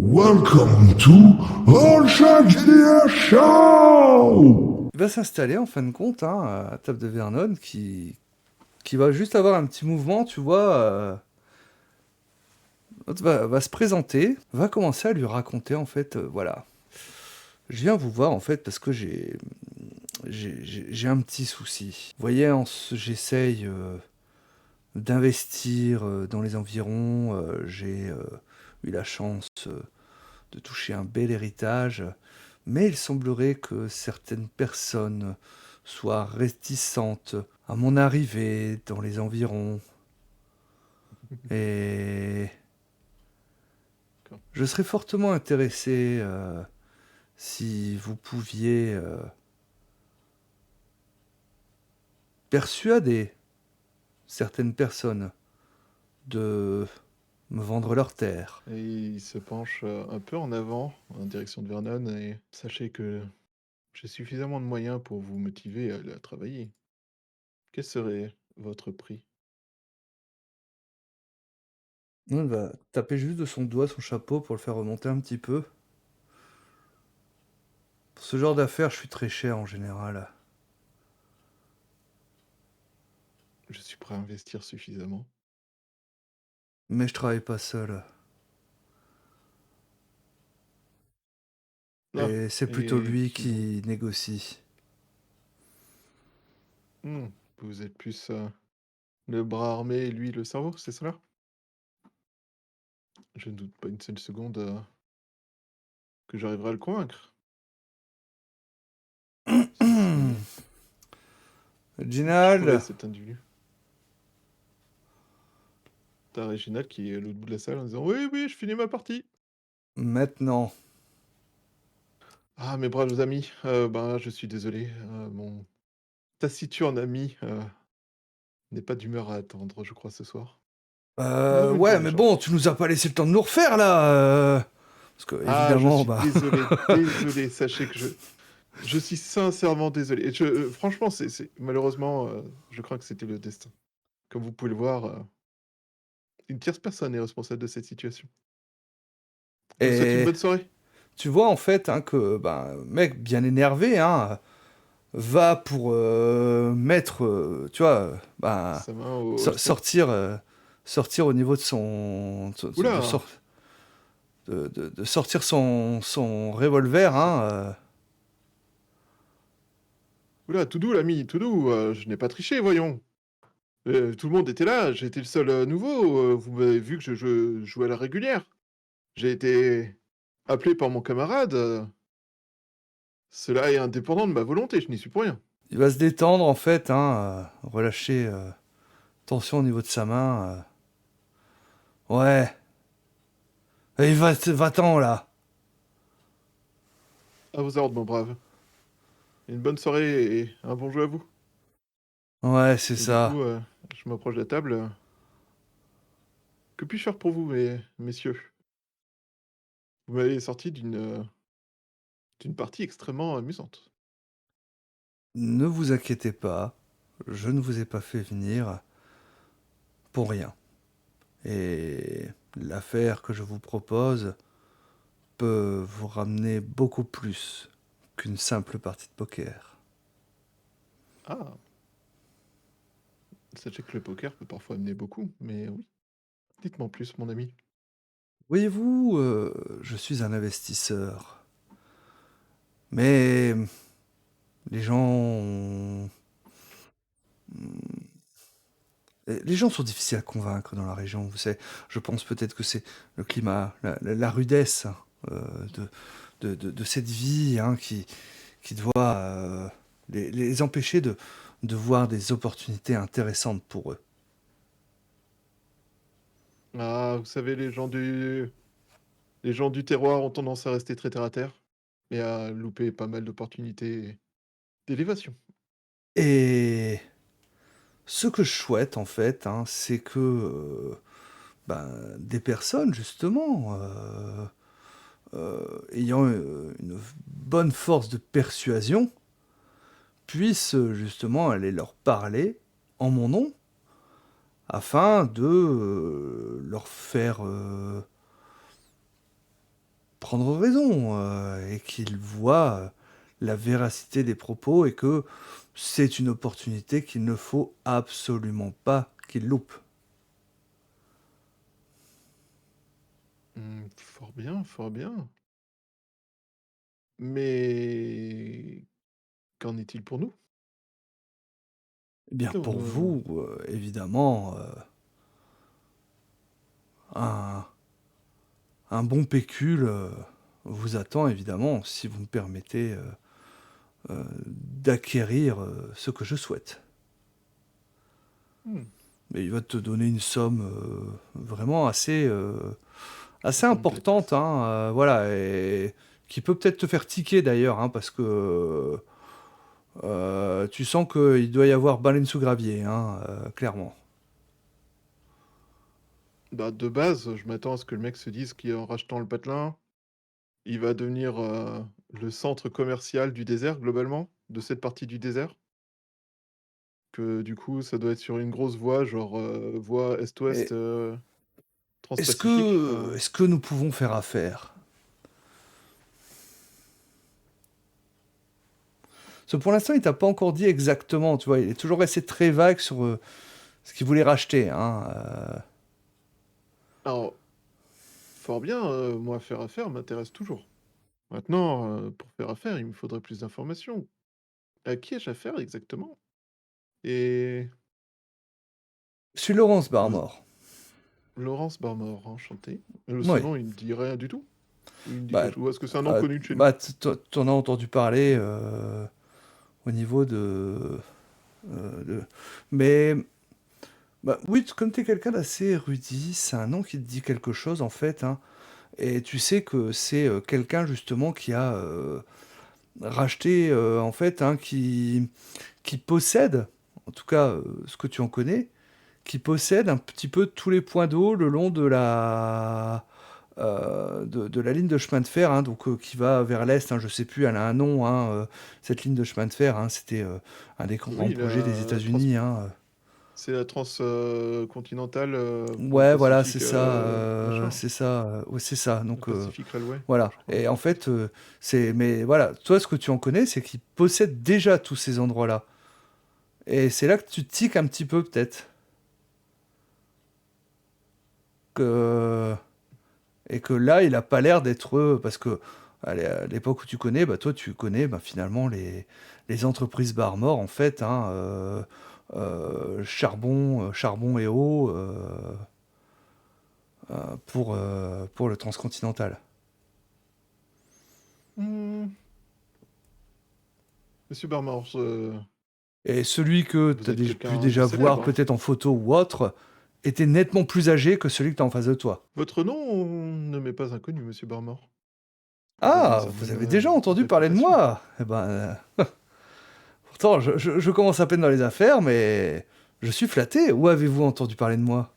Welcome to All Shark GDR Show! Il va s'installer en fin de compte à table de Vernon qui va juste avoir un petit mouvement, tu vois. L'autre va se présenter, va commencer à lui raconter en fait, voilà. Je viens vous voir en fait parce que j'ai un petit souci. Vous voyez, j'essaye d'investir dans les environs. J'ai eu la chance de toucher un bel héritage, mais il semblerait que certaines personnes soient réticentes à mon arrivée dans les environs. Et D'accord. je serais fortement intéressé si vous pouviez persuader certaines personnes de me vendre leurs terres. Et il se penche un peu en avant, en direction de Vernon, et sachez que j'ai suffisamment de moyens pour vous motiver à aller à travailler. Quel serait votre prix? Il va taper juste de son doigt son chapeau pour le faire remonter un petit peu. Pour ce genre d'affaires, je suis très cher en général. Je suis prêt à investir suffisamment. Mais je travaille pas seul. Ah, Et c'est plutôt et lui qui donc? qui négocie. Hmm, vous êtes plus le bras armé et lui le cerveau, c'est cela? Je ne doute pas une seule seconde que j'arriverai à le convaincre. Si ce n'est où je trouverai Ginal, cet individu. T'as Réginald qui est à l'autre bout de la salle en disant oui, oui, je finis ma partie. maintenant. Ah, mes braves amis, ben, je suis désolé, mon taciturne ami, n'est pas d'humeur à attendre, je crois, ce soir. Ne me Ouais, mais dirige-t-il. bon, tu nous as pas laissé le temps de nous refaire là. Parce que Ah, je évidemment, suis bah. désolé, désolé, sachez que je suis sincèrement désolé et franchement, c'est malheureusement, je crois que c'était le destin. Comme vous pouvez le voir, une tierce personne est responsable de cette situation. Je vous souhaite une Et bonne soirée. tu vois en fait que bah, mec bien énervé va pour mettre, tu vois, bah Sa main au holster. sortir au niveau de Oula, de sortir son revolver c'est oula, tout doux l'ami, tout doux, je n'ai pas triché, voyons. Tout le monde était là, j'étais le seul, nouveau, vous m'avez vu que je jouais à la régulière. J'ai été appelé par mon camarade, cela est indépendant de ma volonté, je n'y suis pour rien. il va se détendre en fait, relâcher tension au niveau de sa main. Ouais, et va-t'en là. À vos ordres, mon brave. Une bonne soirée et un bon jeu à vous. Ouais, c'est Et du ça. coup, je m'approche de la table, que puis-je faire pour vous, messieurs? Vous m'avez sorti d'une partie extrêmement amusante. Ne vous inquiétez pas, je ne vous ai pas fait venir pour rien. Et l'affaire que je vous propose peut vous ramener beaucoup plus qu'une simple partie de poker. Ah! Sachez que le poker peut parfois amener beaucoup, mais oui. Dites-moi en plus, mon ami. Voyez-vous, je suis un investisseur. Mais les gens... Les gens sont difficiles à convaincre dans la région, vous savez. Je pense peut-être que c'est le climat, la rudesse de cette vie qui doit les empêcher de voir des opportunités intéressantes pour eux. Ah, vous savez, les gens du terroir ont tendance à rester très terre à terre et à louper pas mal d'opportunités d'élévation. Et ce que je souhaite, en fait, c'est que ben, des personnes, justement, ayant une bonne force de persuasion, puissent justement aller leur parler en mon nom afin de leur faire prendre raison, et qu'il voit, la véracité des propos et que c'est une opportunité qu'il ne faut absolument pas qu'il loupe. Fort bien, fort bien. Mais qu'en est-il pour nous? Eh bien, pour Heu, vous, évidemment, un un bon pécule, vous attend évidemment si vous me permettez, d'acquérir, ce que je souhaite. mmh, Mais il va te donner une somme, vraiment assez importante, complète. hein, voilà, et qui peut peut-être te faire tiquer d'ailleurs, hein, parce que, tu sens qu'il doit y avoir baleine sous gravier, hein, clairement. Bah, de base, je m'attends à ce que le mec se dise qu'en rachetant le patelin, il va devenir, le centre commercial du désert globalement, de cette partie du désert. Que du coup, ça doit être sur une grosse voie, genre, voie est-ouest, Et est-ce transpacifique, que est-ce que nous pouvons faire affaire? Parce que pour l'instant, il t'a pas encore dit exactement, tu vois? Il est toujours resté très vague sur, ce qu'il voulait racheter, hein, alors, fort bien, moi faire affaire m'intéresse toujours. Maintenant, pour faire affaire, il me faudrait plus d'informations. À qui ai-je affaire exactement? Et Je suis Laurence vous Barmore. Laurence Barmore, enchanté. Ce Oui. nom, il me dit rien du tout? Ou il me dit Bah, quelque chose? Ou est-ce que c'est un nom connu de chez nous? bah, tu as entendu parler, au niveau de mais bah, oui, comme tu es quelqu'un d'assez érudit, c'est un nom qui te dit quelque chose, en fait, hein, et tu sais que c'est, quelqu'un justement qui a, racheté, en fait, hein, qui possède, en tout cas, ce que tu en connais, qui possède un petit peu tous les points d'eau le long de la ligne de chemin de fer, hein, donc qui va vers l'est, hein, je sais plus, elle a un nom, hein, cette ligne de chemin de fer, hein, c'était un des grands Oui, projets des la trans États-Unis, hein. c'est la continentale, pour le Ouais, voilà, Pacifique, machin, c'est ça, ouais, c'est ça. le Donc Pacific Railway, voilà. je crois. Et en fait, mais voilà, toi, ce que tu en connais, c'est qu'il possède déjà tous ces endroits-là. Et c'est là que tu tiques un petit peu peut-être que et que là, il a pas l'air d'être parce que à l'époque où tu connais, bah toi, tu connais bah, finalement les entreprises Barmore en fait, hein, charbon et eau pour le transcontinental. Mmh, Monsieur Barmore, Et celui que tu vous as êtes pu quelqu'un de déjà voir célèbre? peut-être en photo ou autre était nettement plus âgé que celui que tu as en face de toi. Votre nom ne m'est pas inconnu, monsieur Barmore. Vous avez une Ah, vous certaine, avez déjà entendu parler de réputation. moi? Eh ben, pourtant, je commence à peine dans les affaires, mais je suis flatté. Où avez-vous entendu parler de moi?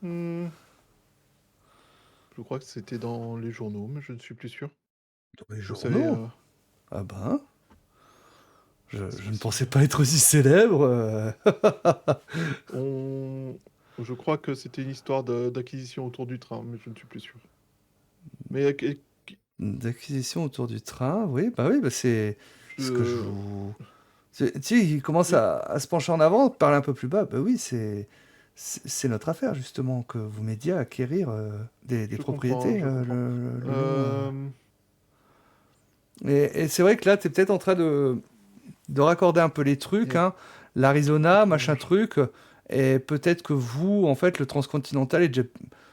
Mmh, je crois que c'était dans les journaux, mais je ne suis plus sûr. Dans les Vous savez, journaux? Ah ben, c'est je ne possible. pensais pas être aussi célèbre. On je crois que c'était une histoire d'acquisition autour du train, mais je ne suis plus sûr. Mais, D'acquisition autour du train, oui, bah oui, bah c'est ce que je je vous... Tu sais, il commence oui, à se pencher en avant, parler un peu plus bas. Bah oui, c'est notre affaire, justement, que vous m'aidiez à acquérir des je comprends, propriétés je comprends. le long. Hem, Et c'est vrai que là, tu es peut-être en train de raccorder un peu les trucs, et hein. L'Arizona, machin étrange. truc. Et peut-être que vous, en fait, le transcontinental est déjà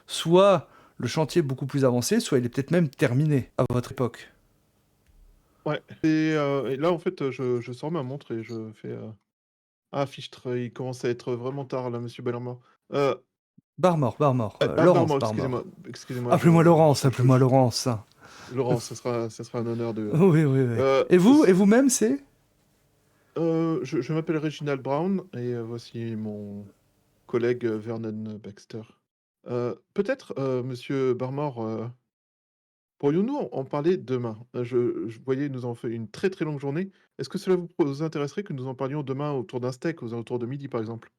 soit le chantier est beaucoup plus avancé, soit il est peut-être même terminé à votre époque. Ouais, et là, en fait, je sors ma montre et je fais, «Ah fichtre, il commence à être vraiment tard là, monsieur Bellemare». Heu, Barmore, Laurence Pardon, excusez-moi, Barmore. excusez-moi, Appelez-moi Laurence, je appelez-moi Laurence. Laurent, ça sera un honneur de Oui, oui, oui. heu, Et vous-même, c'est? je m'appelle Reginald Brown et voici mon collègue, Vernon Baxter. Peut-être, monsieur Barmore, pourrions-nous en parler demain? Je voyais, nous avons fait une très, très longue journée. Est-ce que cela vous intéresserait que nous en parlions demain autour d'un steak, aux alentours de midi, par exemple?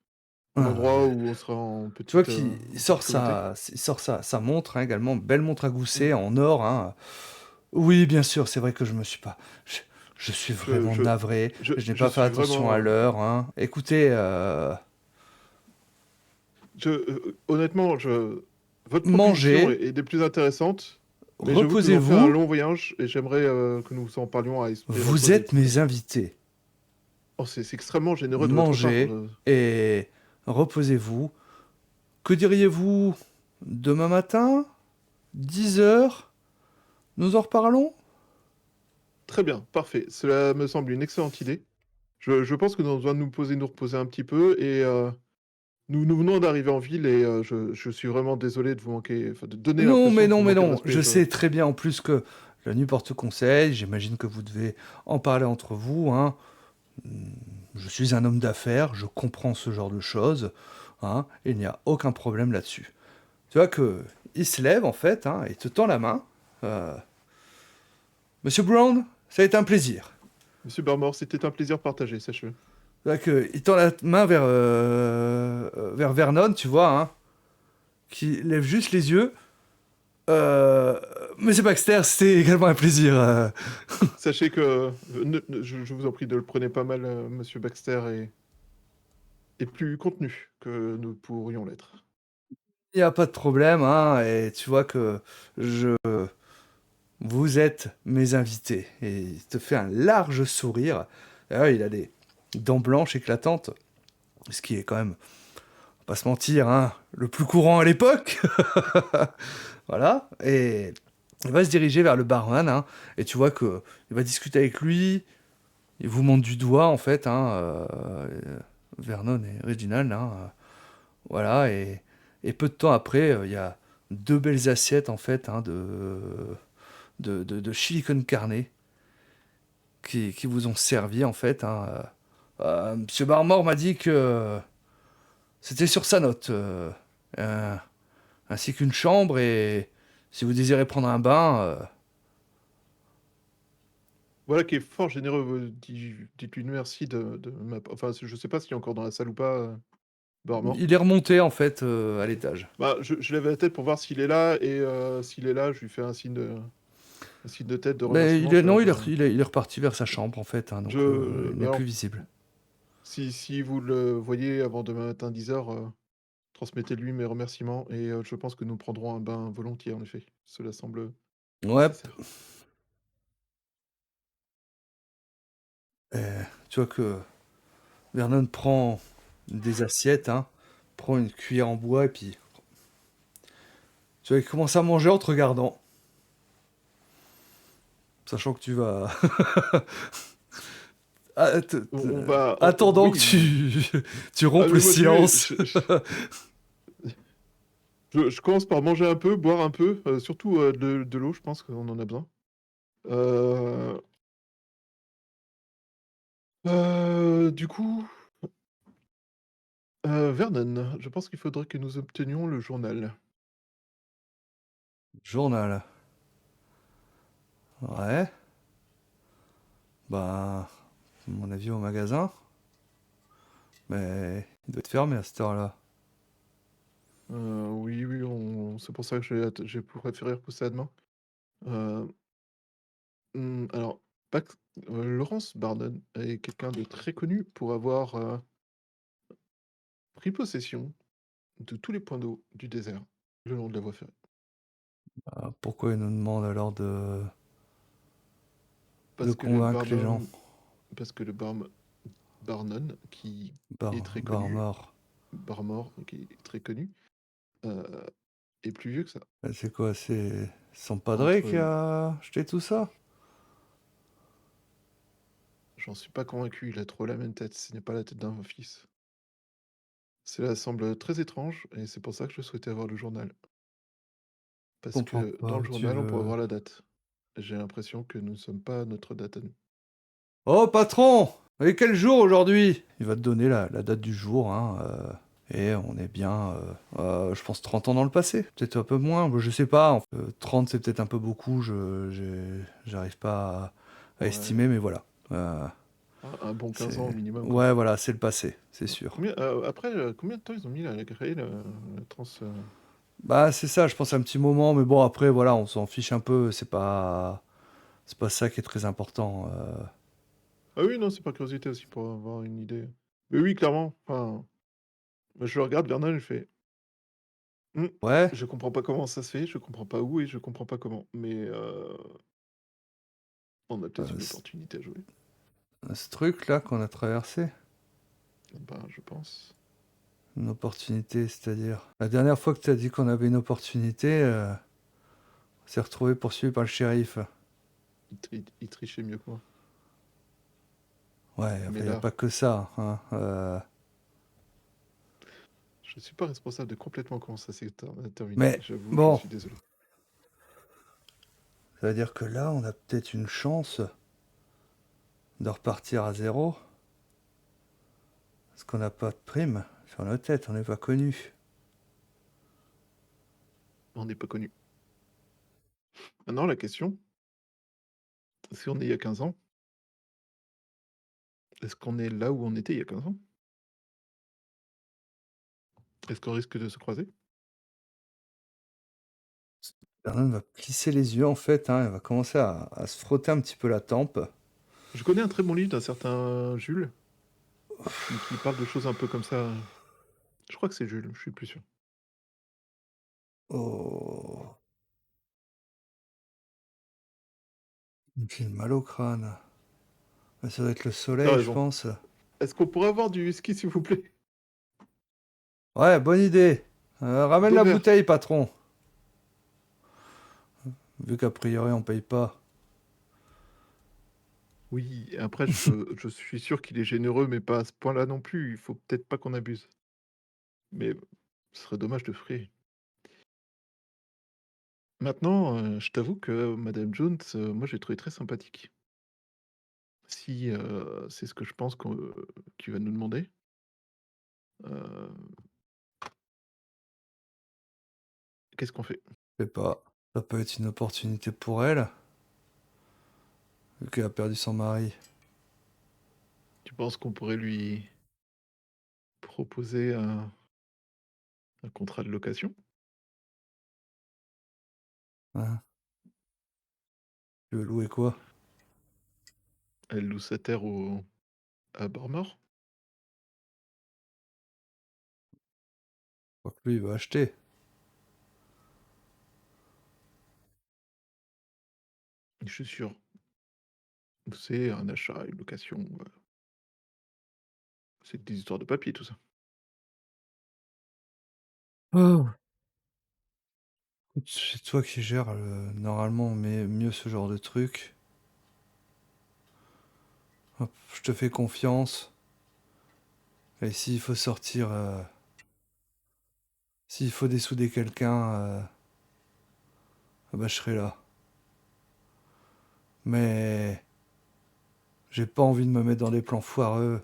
Un Ah, endroit où on sera en tu vois petite, qu'il en sort petite communauté? sa montre, hein, également, belle montre à Mmh. gousset en or, hein. Oui, bien sûr, c'est vrai que je me suis pas. Je suis Je vraiment je navré, je n'ai je pas fait suis attention à vraiment, l'heure, hein. Écoutez, honnêtement, je votre proposition mangez, est des plus intéressantes, mais j'avoue que nous allons faire un reposez-vous, long voyage et j'aimerais, que nous en parlions à esprit vous reposé, êtes s'il te plaît. mes invités. Oh, c'est extrêmement généreux de votre part, Mangez et reposez-vous. Que diriez-vous demain matin, 10 heures, nous en reparlons? très bien, parfait. Cela me semble une excellente idée. Je pense que nous avons besoin de nous poser, nous reposer un petit peu et nous venons d'arriver en ville et je suis vraiment désolé de vous manquer, enfin, de donner Non, l'impression mais de non, vous mais manquer de non. respect. Je sais très bien en plus que la nuit porte conseil. J'imagine que vous devez en parler entre vous, hein. Je suis un homme d'affaires, je comprends ce genre de choses, hein. Il n'y a aucun problème là-dessus. Tu vois que il se lève en fait, hein, et te tend la main. Euh, Monsieur Brown, ça a été un plaisir. Monsieur Barmore, c'était un plaisir partagé, sachez-le. Tu vois que il tend la main vers Vernon, tu vois, hein, qui lève juste les yeux. Euh, Monsieur Baxter, c'était également un plaisir. Sachez que, je vous en prie, ne le prenez pas mal, monsieur Baxter est plus contenu que nous pourrions l'être. Il n'y a pas de problème, hein, et tu vois que je, vous êtes mes invités. Et il te fait un large sourire. D'ailleurs, il a des dents blanches éclatantes, ce qui est quand même, on va pas se mentir, hein, le plus courant à l'époque. Voilà, et il va se diriger vers le barman, hein, et tu vois que il va discuter avec lui. Il vous montre du doigt, en fait, hein, Vernon et Reginald, hein, voilà, et peu de temps après, il y a deux belles assiettes, en fait, hein, de chili con carne qui vous ont servi, en fait, hein. Monsieur Barmore m'a dit que c'était sur sa note, euh, ainsi qu'une chambre, et si vous désirez prendre un bain, Voilà qui est fort généreux, dites-lui merci de ma pa enfin, je sais pas s'il est encore dans la salle ou pas, Barmore. il est remonté, en fait, à l'étage. Bah, je lève la tête pour voir s'il est là et s'il est là, je lui fais un signe de tête de Mais remerciement, non, genre, il est reparti vers sa chambre, en fait, hein, donc il n'est alors, plus visible. si vous le voyez avant demain matin 10 heures, transmettez-lui mes remerciements et je pense que nous prendrons un bain volontiers, en effet. Cela semble Ouais, nécessaire. tu vois que Vernon prend des assiettes, hein, prend une cuillère en bois, et puis tu vois, il commence à manger en te regardant, sachant que tu vas... Ah, On va attendant que oui, tu ah rompes le mais moi si vous voulez, silence. je commence par manger un peu, boire un peu, surtout, de l'eau, je pense qu'on en a besoin. Heu du coup, Vernon, je pense qu'il faudrait que nous obtenions le journal. Journal. Ouais. Bah, à mon avis, au magasin. Mais il doit être fermé à cette heure-là. Oui, oui, on c'est pour ça que j'ai préféré repousser à demain. Heu, alors, Pax Lawrence Barnon est quelqu'un de très connu pour avoir, pris possession de tous les points d'eau du désert, le long de la voie ferrée. Pourquoi il nous demande alors de Parce que le convaincre les gens? barnum parce que le Barnon, qui est très connu, Barmore. Barmore, qui est très connu, heu, est plus vieux que ça. C'est quoi? C'est son padré Entre qui a acheté tout ça? J'en suis pas convaincu, il a trop la même tête, ce n'est pas la tête d'un fils. Cela semble très étrange et c'est pour ça que je souhaitais avoir le journal. Je Parce comprends que pas dans le où tu journal, on pourrait veux. voir la date. J'ai l'impression que nous ne sommes pas à notre date à nous. Oh, patron! Et quel jour aujourd'hui? Il va te donner la date du jour, hein, et on est bien, je pense 30 ans dans le passé. Peut-être un peu moins, je sais pas. 30, c'est peut-être un peu beaucoup, j'arrive pas à Ouais. estimer, mais voilà. Euh, Un bon 15 ans au C'est minimum, quoi. ouais, voilà, c'est le passé, c'est sûr. Après, combien de temps ils ont mis à créer le trans, Bah, c'est ça, je pense un petit moment, mais bon, après, voilà, on s'en fiche un peu, c'est pas ça qui est très important. Ah oui, non, c'est par curiosité aussi pour avoir une idée. Mais oui, clairement, enfin, moi je le regarde Vernon, je fais: «Mmh, Ouais, je comprends pas comment ça se fait, je comprends pas où et je comprends pas comment, mais on a peut-être une ce opportunité à jouer». ce truc-là qu'on a traversé, Ben, je pense. une opportunité, c'est-à-dire. La dernière fois que tu as dit qu'on avait une opportunité, on s'est retrouvé poursuivi par le shérif. Il trichait mieux que moi. Ouais, enfin, Mais il n'y a là, pas que ça, hein. je suis pas responsable de complètement comment ça s'est terminé. Mais J'avoue, je bon, suis désolé. ça veut dire que là, on a peut-être une chance de repartir à zéro, parce qu'on n'a pas de prime sur nos têtes, on n'est pas connu. On n'est pas connu. Maintenant, la question, si on est il y a 15 ans, est-ce qu'on est là où on était il y a 15 ans? Est-ce qu'on risque de se croiser? Vernon va plisser les yeux en fait, hein, elle va commencer à se frotter un petit peu la tempe. Je connais un très bon livre d'un certain Jules qui parle de choses un peu comme ça. Je crois que c'est Jules, je suis plus sûr. Oh, j'ai mal au crâne. Mais ça doit être le T'as soleil, je raison. pense. Est-ce qu'on pourrait avoir du whisky, s'il vous plaît? Ouais, bonne idée. Ramène la D'honneur. bouteille, patron. Vu qu'a priori on paye pas. Oui, après, je suis sûr qu'il est généreux, mais pas à ce point-là non plus. Il faut peut-être pas qu'on abuse. Mais ce serait dommage de frayer. Maintenant, je t'avoue que Madame Jones, moi, je l'ai trouvée très sympathique. Si c'est ce que je pense qu'il va nous demander, euh, qu'est-ce qu'on fait? Je sais pas. Ça peut être une opportunité pour elle, vu qu'elle a perdu son mari. Tu penses qu'on pourrait lui proposer un contrat de location? Hein. Tu veux louer quoi? Elle loue sa terre à Barmore? Je crois que lui, il va acheter. Je suis sûr. C'est un achat, une location, c'est des histoires de papier, tout ça. Oh. C'est toi qui gères normalement mieux ce genre de truc. Hop, je te fais confiance. Et s'il faut sortir, s'il faut dessouder quelqu'un, ah bah, je serai là. Mais j'ai pas envie de me mettre dans des plans foireux.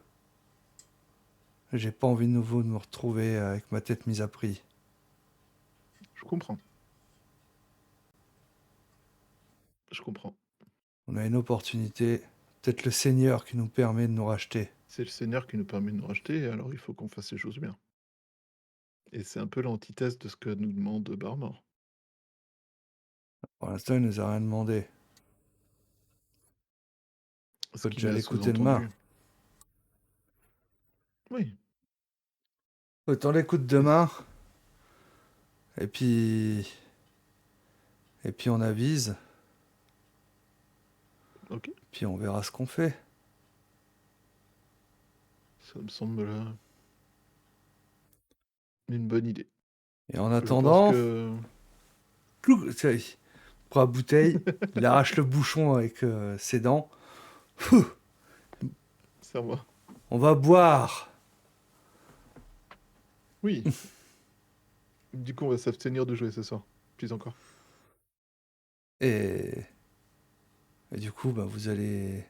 J'ai pas envie de nouveau de me retrouver avec ma tête mise à prix. Je comprends. Je comprends. On a une opportunité, peut-être le Seigneur qui nous permet de nous racheter. C'est le Seigneur qui nous permet de nous racheter, alors il faut qu'on fasse les choses bien. Et c'est un peu l'antithèse de ce que nous demande Barmore. Pour l'instant, il nous a rien demandé. Ce Faut qui déjà m'a l'écouter demain. sous-entendu. Oui. Autant l'écoute Et demain, et puis... Et puis on avise, ok, puis on verra ce qu'on fait. ça me semble une bonne idée. Et en Je pense attendant, que... clou, tiens, il prend la bouteille, il arrache le bouchon avec ses dents. Pouh, C'est à moi. on va boire. Oui. Du coup, on va s'abstenir de jouer ce soir. Plus encore. Et, et du coup, bah, vous allez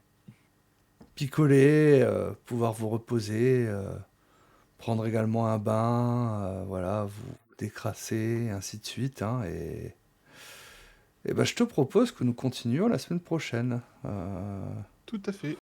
picoler, pouvoir vous reposer, prendre également un bain, voilà, vous décrasser, ainsi de suite, hein, et bah, je te propose que nous continuions la semaine prochaine. Tout à fait.